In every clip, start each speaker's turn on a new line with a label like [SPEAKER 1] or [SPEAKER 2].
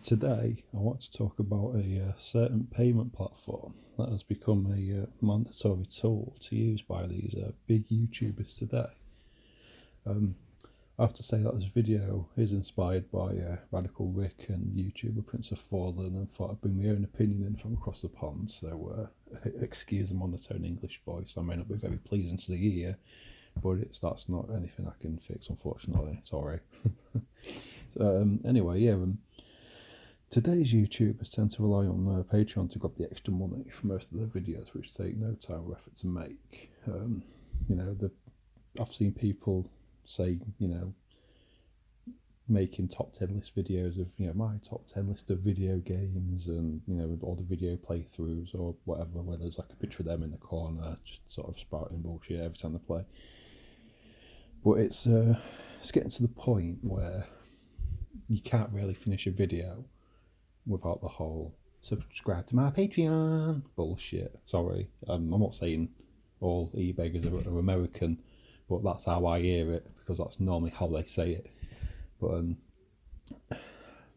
[SPEAKER 1] Today I want to talk about a certain payment platform that has become a mandatory tool to use by these big YouTubers today. I have to say that this video is inspired by Radical Rick and YouTuber PrinceofFallen, and thought I'd bring my own opinion in from across the pond, so excuse the monotone English voice. I may not be very pleasing to the ear, but that's not anything I can fix, unfortunately. Sorry. Today's YouTubers tend to rely on Patreon to grab the extra money for most of their videos, which take no time or effort to make. I've seen people say, making top 10 list videos of, my top 10 list of video games, and, all the video playthroughs or whatever, where there's like a picture of them in the corner, just sort of spouting bullshit every time they play. But it's getting to the point where you can't really finish a video without the whole subscribe to my Patreon bullshit. Sorry, I'm not saying all e-beggars are American, but that's how I hear it, because that's normally how they say it. But I'm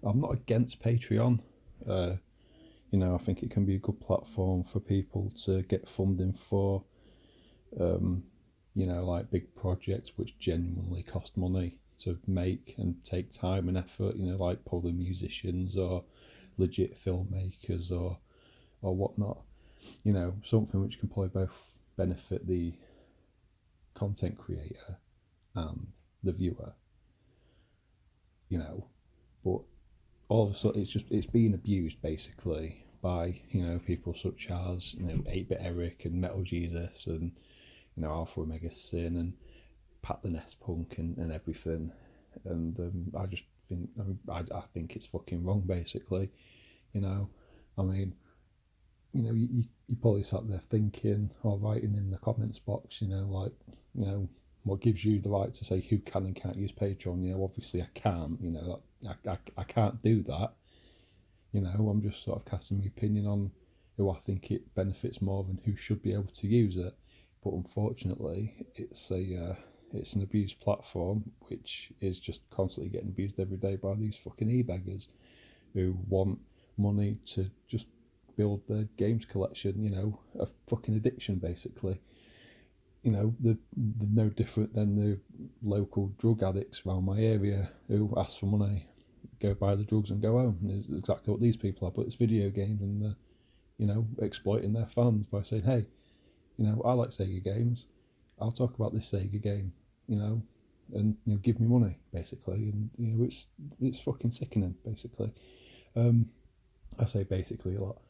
[SPEAKER 1] not against Patreon. I think it can be a good platform for people to get funding for, like big projects which genuinely cost money to make and take time and effort, like probably musicians or legit filmmakers or whatnot, something which can probably both benefit the content creator and the viewer, but all of a sudden it's being abused basically by, people such as, 8-Bit Eric and Metal Jesus and, Alpha Omega Sin and Pat the Nest Punk and everything. And I just think, I think it's fucking wrong, basically. You probably sat there thinking or writing in the comments box, what gives you the right to say who can and can't use Patreon? Obviously I can't, I can't do that. I'm just sort of casting my opinion on who I think it benefits more and who should be able to use it. But unfortunately, it's an abused platform, which is just constantly getting abused every day by these fucking e-beggars who want money to just build their games collection, a fucking addiction, basically. They're no different than the local drug addicts around my area who ask for money, go buy the drugs and go home. It's exactly what these people are, but it's video games, and they're, exploiting their fans by saying, hey, I like Sega games, I'll talk about this Sega game, and give me money, basically. And it's fucking sickening, basically. I say basically a lot,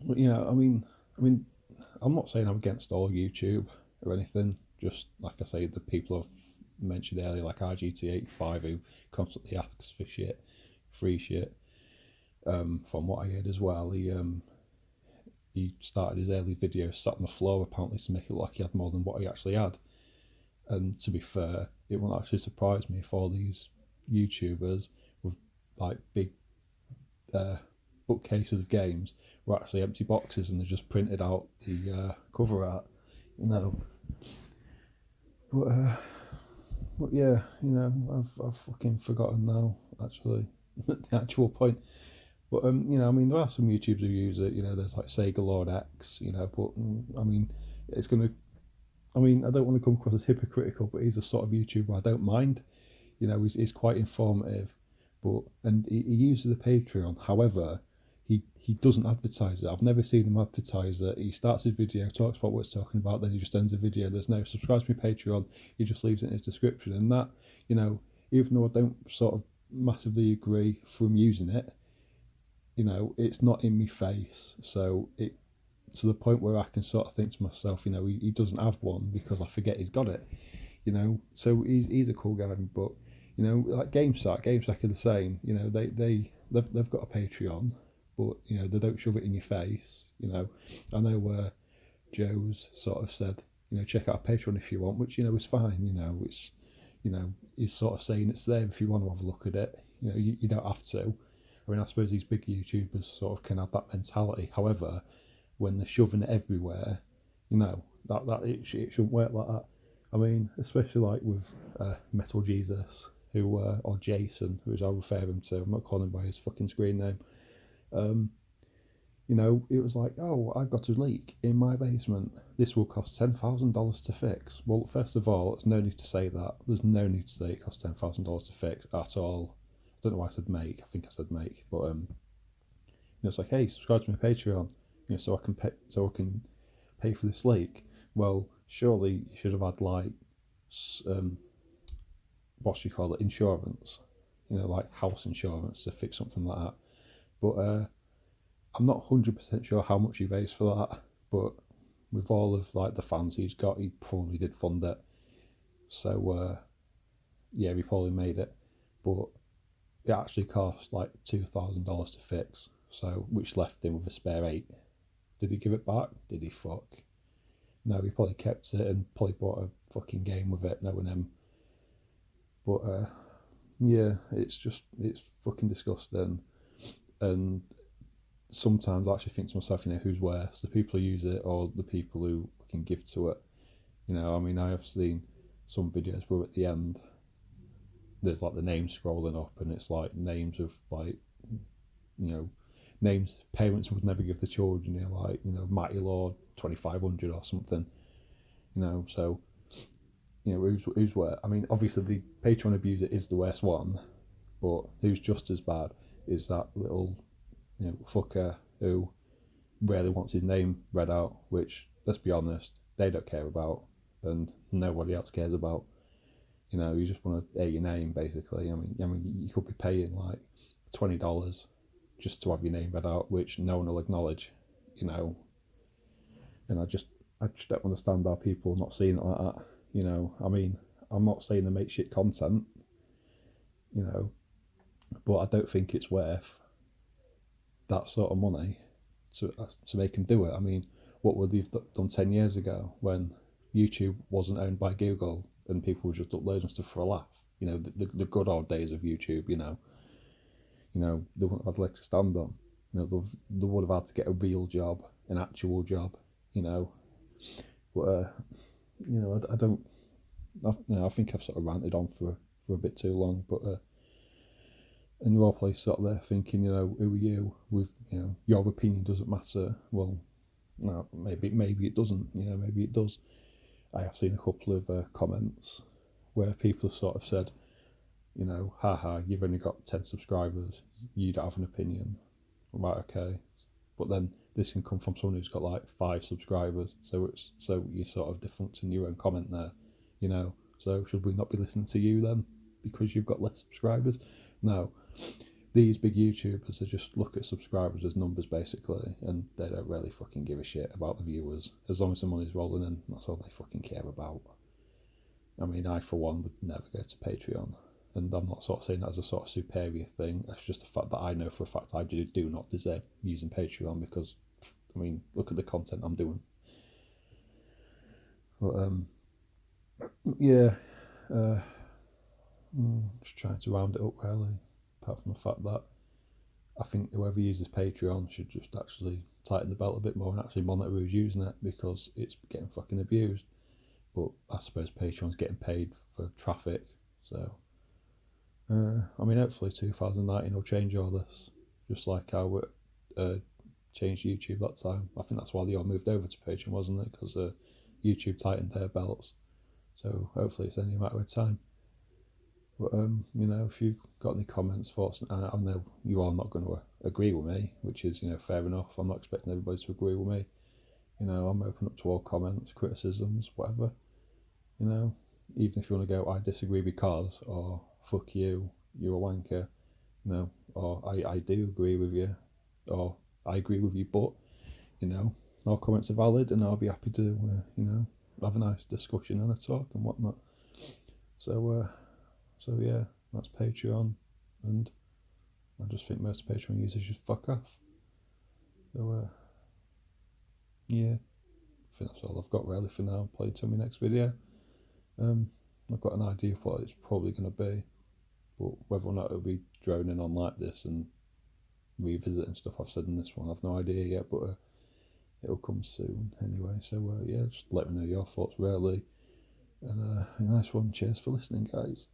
[SPEAKER 1] but I'm not saying I'm against all YouTube or anything. Just like I say, the people I've mentioned earlier, like RGT85, who constantly asks for shit, free shit. From what I heard as well, he started his early videos sat on the floor, apparently, to make it look like he had more than what he actually had. And to be fair, it won't actually surprise me if all these YouTubers with like big bookcases of games were actually empty boxes, and they just printed out the cover art, But yeah, I've fucking forgotten now, actually, the actual point. But there are some YouTubers who use it. There's like Sega Lord X. But it's gonna. I don't want to come across as hypocritical, but he's a sort of YouTuber I don't mind. He's quite informative, and he uses the Patreon. However, he doesn't advertise it. I've never seen him advertise it. He starts his video, talks about what he's talking about, then he just ends the video. There's no subscribe to my Patreon. He just leaves it in his description. And that, even though I don't sort of massively agree from using it, it's not in my face. So it, to the point where I can sort of think to myself, he doesn't have one because I forget he's got it. So he's a cool guy. But like GameSack are the same. They've got a Patreon, but they don't shove it in your face. I know where Joe's sort of said, check out Patreon if you want, which is fine. It's he's sort of saying it's there if you want to have a look at it. You don't have to. I suppose these big YouTubers sort of can have that mentality. However, when they're shoving it everywhere, that it shouldn't work like that. Especially like with Metal Jesus, who, or Jason, who is I refer him to, I'm not calling him by his fucking screen name, you know, it was like, oh, I've got a leak in my basement. This will cost $10,000 to fix. Well, first of all, there's no need to say that. There's no need to say it costs $10,000 to fix at all. I don't know why I said make. I think I said make, but you know, it's like, hey, subscribe to my Patreon, you know, so I can pay for this leak. Well, surely you should have had like, what do you call it, insurance, you know, like house insurance to fix something like that. But I'm not 100% sure how much he raised for that, but with all of like the fans he's got, he probably did fund it. So yeah, he probably made it, but it actually cost like $2,000 to fix. So which left him with a spare $8. Did he give it back? Did he fuck? No, he probably kept it and probably bought a fucking game with it, knowing him. But yeah, it's fucking disgusting. And sometimes I actually think to myself, you know, who's worse, the people who use it or the people who can give to it? You know, I mean, I have seen some videos where at the end there's like the names scrolling up, and it's like names of like, you know, names parents would never give the children, you know, like, you know, Matty Lord 2500 or something, you know. So, you know, who's worse? I mean, obviously the Patreon abuser is the worst one, but who's just as bad is that little, you know, fucker who rarely wants his name read out, which, let's be honest, they don't care about, and nobody else cares about. You know, you just want to air your name, basically. I mean, you could be paying like $20 just to have your name read out, which no one will acknowledge. You know, and I just don't understand how people are not seeing it like that. You know, I mean, I'm not saying they make shit content, you know, but I don't think it's worth that sort of money to make them do it. I mean, what would they have done 10 years ago when YouTube wasn't owned by Google and people were just uploading stuff for a laugh? You know, the good old days of YouTube, you know, they wouldn't have had legs to stand on. You know, they would have had to get a real job, an actual job, you know. But, you know, I think I've sort of ranted on for a bit too long, but, and you're all probably sort of there thinking, you know, who are you with, you know, your opinion doesn't matter. Well, no, maybe it doesn't, you know, maybe it does. I have seen a couple of comments where people have sort of said, you know, haha, you've only got 10 subscribers, you don't have an opinion. Right, okay. But then this can come from someone who's got like 5 subscribers, so you're sort of defuncting your own comment there, you know. So should we not be listening to you then because you've got less subscribers? No, these big YouTubers, they just look at subscribers as numbers basically, and they don't really fucking give a shit about the viewers. As long as the money's rolling in, that's all they fucking care about. I mean, I for one would never go to Patreon, and I'm not sort of saying that as a sort of superior thing. That's just the fact that I know for a fact I do not deserve using Patreon, because, I mean, look at the content I'm doing. But yeah, just trying to round it up really. Apart from the fact that I think whoever uses Patreon should just actually tighten the belt a bit more and actually monitor who's using it, because it's getting fucking abused. But I suppose Patreon's getting paid for traffic, so I mean, hopefully 2019 will change all this, just like how it changed YouTube that time. I think that's why they all moved over to Patreon, wasn't it? Because YouTube tightened their belts. So hopefully it's only a matter of time. But you know, if you've got any comments, thoughts, and I know you are not going to agree with me, which is, you know, fair enough. I'm not expecting everybody to agree with me. You know, I'm open up to all comments, criticisms, whatever. You know, even if you want to go, I disagree because, or fuck you, you're a wanker, you know, or I do agree with you, or I agree with you, but, you know, all comments are valid, and I'll be happy to, you know, have a nice discussion and a talk and whatnot. So yeah, that's Patreon, and I just think most Patreon users should fuck off. So yeah, I think that's all I've got really for now. Play to my next video. I've got an idea of what it's probably going to be, but whether or not it'll be droning on like this and revisiting stuff I've said in this one, I've no idea yet, but it'll come soon anyway. So yeah, just let me know your thoughts really, and a nice one. Cheers for listening, guys.